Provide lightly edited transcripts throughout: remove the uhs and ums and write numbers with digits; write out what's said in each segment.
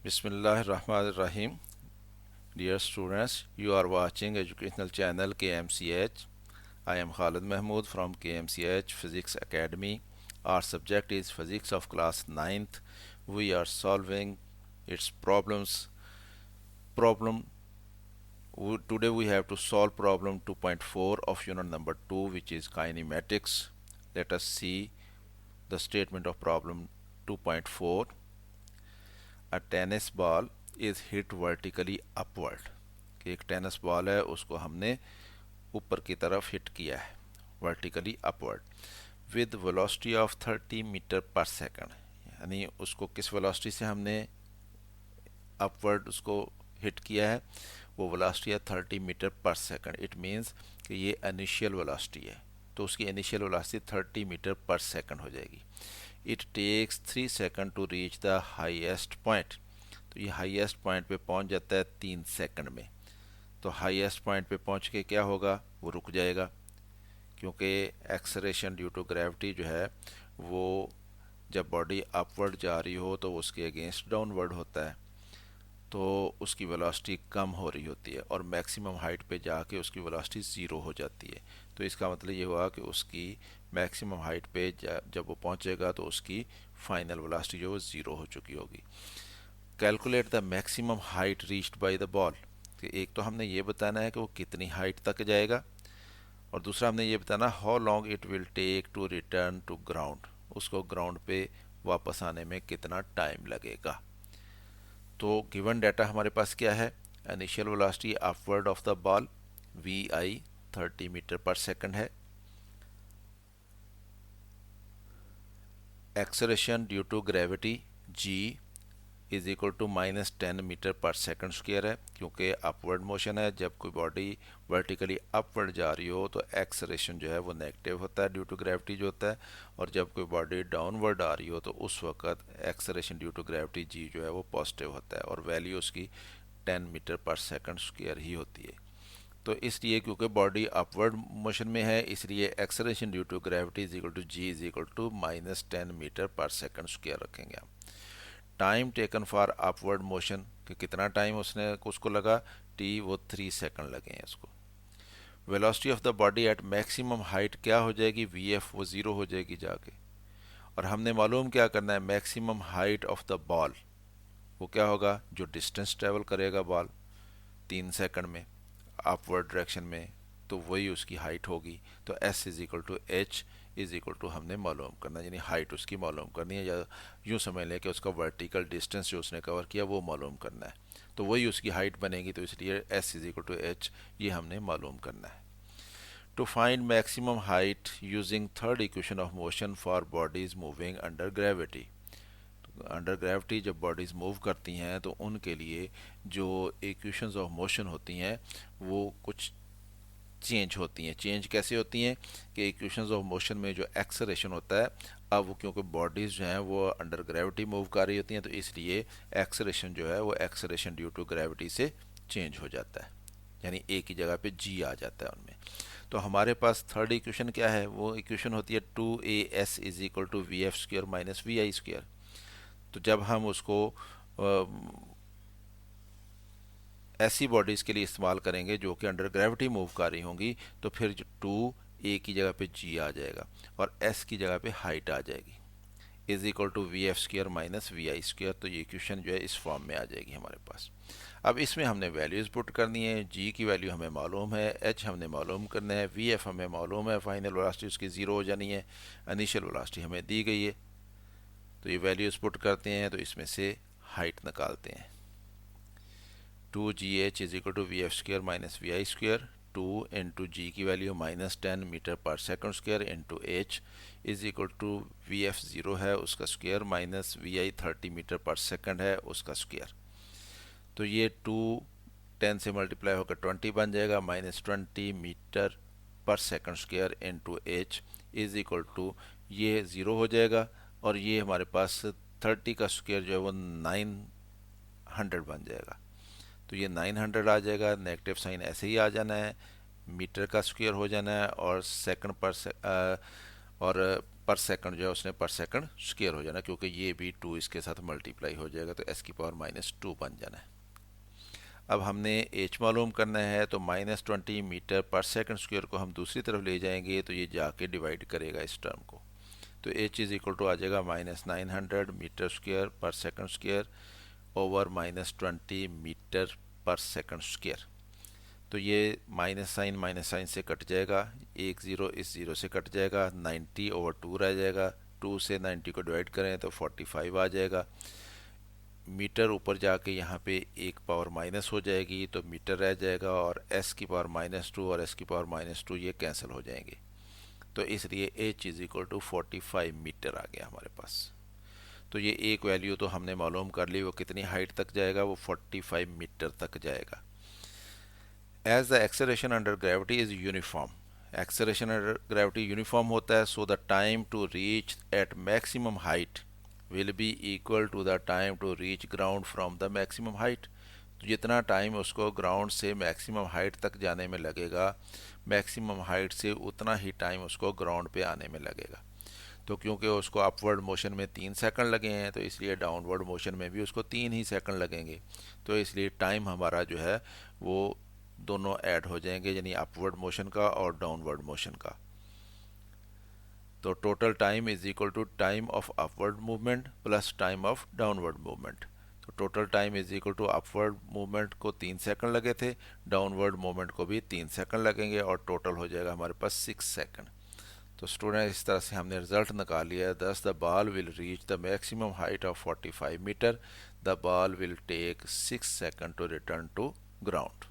Bismillahirrahmanirrahim. Dear students, you are watching educational channel KMCH. I am Khalid Mahmood from KMCH Physics Academy. Our subject is Physics of class ninth. We are solving its problems. Problem Today we have to solve problem 2.4 of unit number 2, which is kinematics. Let us see the statement of problem 2.4. A tennis ball is hit vertically upward. कि एक tennis ball है, उसको हमने ऊपर की तरफ hit किया है vertically upward with velocity of 30 metre पर सेकंड। यानी उसको किस वेलोसिटी से हमने अपवर्ड उसको हिट किया है, वो वेलोसिटी है 30 मीटर पर सेकंड। इट मीन्स कि ये इनिशियल वेलोसिटी है, तो उसकी इनिशियल वेलोसिटी 30 मीटर पर सेकंड हो जाएगी। It takes 3 second to reach the highest point. तो ये हाईएस्ट पॉइंट पे पहुंच जाता है 3 सेकंड में। तो हाईएस्ट पॉइंट पे पहुंच के क्या होगा, वो रुक जाएगा, क्योंकि एक्सलेरेशन ड्यू टू ग्रेविटी जो है वो जब बॉडी अपवर्ड जा रही हो तो उसके अगेंस्ट डाउनवर्ड होता है, तो उसकी वेलोसिटी कम हो रही होती है और मैक्सिमम हाइट पे जाके उसकी वेलोसिटी ज़ीरो हो जाती है। तो इसका मतलब ये हुआ कि उसकी मैक्सिमम हाइट पे जब वो पहुंचेगा तो उसकी फाइनल वेलोसिटी जो है ज़ीरो हो चुकी होगी। Calculate the maximum height reached by the ball. एक तो हमने ये बताना है कि वो कितनी हाइट तक जाएगा, और दूसरा हमने ये बताना how long it will take to return to ground, उसको ग्राउंड पे वापस आने में कितना टाइम लगेगा। तो गिवन डाटा हमारे पास क्या है, initial velocity upward of the ball V I 30 metre पर सेकंड है। Acceleration due to gravity G is equal to -10 metre पर सेकंड स्क्वायर है, क्योंकि अपवर्ड मोशन है। जब कोई बॉडी वर्टिकली अपवर्ड जा रही हो तो एक्सेलरेशन जो है वो नेगेटिव होता है ड्यू टू ग्रेविटी जो होता है, और जब कोई बॉडी डाउनवर्ड आ रही हो तो उस वक्त एक्सेलरेशन ड्यू टू ग्रेविटी जी जो है वो पॉजिटिव होता है, और वैल्यू उसकी 10 मीटर पर सेकंड स्क्वायर ही होती है। तो इसलिए क्योंकि बॉडी अपवर्ड मोशन में है, इसलिए acceleration due to gravity is equal to G is equal to -10 metre पर सेकंड स्क्वायर रखेंगे हम। Time taken for upward motion, कि कितना टाइम उसको लगा, टी वो 3 सेकंड लगे हैं इसको। Velocity of the body at maximum height क्या हो जाएगी, वी एफ वो ज़ीरो हो जाएगी जाके। और हमने मालूम क्या करना है, maximum height of the ball वो क्या होगा, जो डिस्टेंस ट्रेवल करेगा बॉल 3 सेकंड में अपवर्ड डायरेक्शन में, तो वही उसकी हाइट होगी। तो S is equal to H is equal to हमने मालूम करना है, यानी हाइट उसकी मालूम करनी है, या यूँ समझ लें कि उसका वर्टिकल डिस्टेंस जो उसने कवर किया वो मालूम करना है, तो वही उसकी हाइट बनेगी। तो इसलिए S is equal to H ये हमने मालूम करना है। To find maximum height using third equation of motion for bodies moving under gravity. Under gravity जब बॉडीज़ मूव करती हैं तो उनके लिए जो इक्वेशंस ऑफ मोशन होती हैं वो कुछ चेंज होती हैं। चेंज कैसे होती हैं कि इक्वेशंस ऑफ मोशन में जो एक्सेलरेशन होता है, अब वो क्योंकि बॉडीज़ जो हैं वो अंडर ग्रेविटी मूव कर रही होती हैं, तो इसलिए एक्सेलरेशन जो है वो एक्सेलरेशन ड्यू टू ग्रेविटी से चेंज हो जाता है, यानी एक ही जगह पे जी आ जाता है उनमें। तो हमारे पास थर्ड इक्वेशन क्या है, वो इक्वेशन होती है 2as is equal to V F square minus V I square. तो जब हम उसको ऐसी बॉडीज़ के लिए इस्तेमाल करेंगे जो कि अंडर ग्रेविटी मूव कर रही होंगी, तो फिर जो 2a की जगह पे g आ जाएगा और s की जगह पे हाइट आ जाएगी, is equal to V F square minus V I square. तो ये इक्वेशन जो है इस फॉर्म में आ जाएगी हमारे पास। अब इसमें हमने वैल्यूज़ पुट करनी है, g की वैल्यू हमें मालूम है, h हमने मालूम करना है, वी एफ हमें मालूम है, फाइनल वेलोसिटी उसकी ज़ीरो हो जानी है, इनिशियल वेलोसिटी हमें दी गई है। तो ये वैल्यूज़ पुट करते हैं तो इसमें से हाइट निकालते हैं। 2gh is equal to V F square minus V I square, 2 into G की वैल्यू -10 मीटर पर second square into H is equal to V F zero है उसका square minus V I 30 metre पर second है उसका square. तो ये 2 10 से मल्टीप्लाई होकर 20 बन जाएगा, -20 मीटर पर second square into H is equal to ये ज़ीरो हो जाएगा, और ये हमारे पास 30 का स्क्र जो है वो 900 बन जाएगा। तो ये 900 आ जाएगा, नेगेटिव साइन ऐसे ही आ जाना है, मीटर का स्क्वायर हो जाना है, और सेकंड पर और पर सेकंड जो है उसने पर सेकंड स्क्वायर हो जाना, क्योंकि ये भी 2 इसके साथ मल्टीप्लाई हो जाएगा, तो एस की पावर -2 बन जाना है। अब हमने एच मालूम करना है, तो -20 मीटर पर सेकंड स्क्वायर को हम दूसरी तरफ ले जाएंगे तो ये जाके डिवाइड करेगा इस टर्म को, तो एच इज़ इक्वल टू आ जाएगा -900 मीटर स्क्वायर पर सेकंड स्क्वायर ओवर -20 मीटर पर सेकंड स्क्वायर। तो ये माइनस साइन से कट जाएगा, एक ज़ीरो इस ज़ीरो से कट जाएगा, 90/2 रह जाएगा, 2 से 90 को डिवाइड करें तो 45 आ जाएगा। मीटर ऊपर जाके यहाँ पे एक पावर माइनस हो जाएगी तो मीटर रह जाएगा, और एस की पावर -2 और एस की पावर -2 ये कैंसिल हो जाएंगे, तो इसलिए H is equal to 45 metre आ गया हमारे पास। तो ये एक वैल्यू तो हमने मालूम कर ली, वो कितनी हाइट तक जाएगा, वो 45 मीटर तक जाएगा। As the acceleration under gravity is uniform, acceleration under gravity uniform होता है, so the time to reach at maximum height will be equal to the time to reach ground from the maximum height. तो जितना time उसको ground से maximum height तक जाने में लगेगा, मैक्सिमम हाइट से उतना ही टाइम उसको ग्राउंड पे आने में लगेगा। तो क्योंकि उसको अपवर्ड मोशन में 3 सेकंड लगे हैं, तो इसलिए डाउनवर्ड मोशन में भी उसको 3 ही सेकंड लगेंगे, तो इसलिए टाइम हमारा जो है वो दोनों ऐड हो जाएंगे, यानी अपवर्ड मोशन का और डाउनवर्ड मोशन का। तो total time is equal to time of upward movement plus time of downward movement. तो total time is equal to upward movement को 3 सेकंड लगे थे, डाउनवर्ड मूवमेंट को भी 3 सेकंड लगेंगे, और टोटल हो जाएगा हमारे पास 6 सेकंड। तो स्टूडेंट इस तरह से हमने रिजल्ट निकाल लिया है। Thus the ball will reach the maximum height of 45 meter, the ball will take 6 second to return to ground.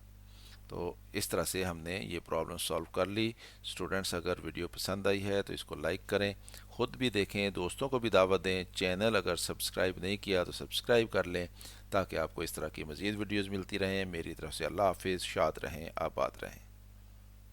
तो इस तरह से हमने ये प्रॉब्लम सॉल्व कर ली। स्टूडेंट्स अगर वीडियो पसंद आई है तो इसको लाइक करें, ख़ुद भी देखें, दोस्तों को भी दावत दें। चैनल अगर सब्सक्राइब नहीं किया तो सब्सक्राइब कर लें, ताकि आपको इस तरह की मज़ीद वीडियोज़ मिलती रहें। मेरी तरफ से अल्लाह हाफिज़, शाद रहें, आबाद रहें।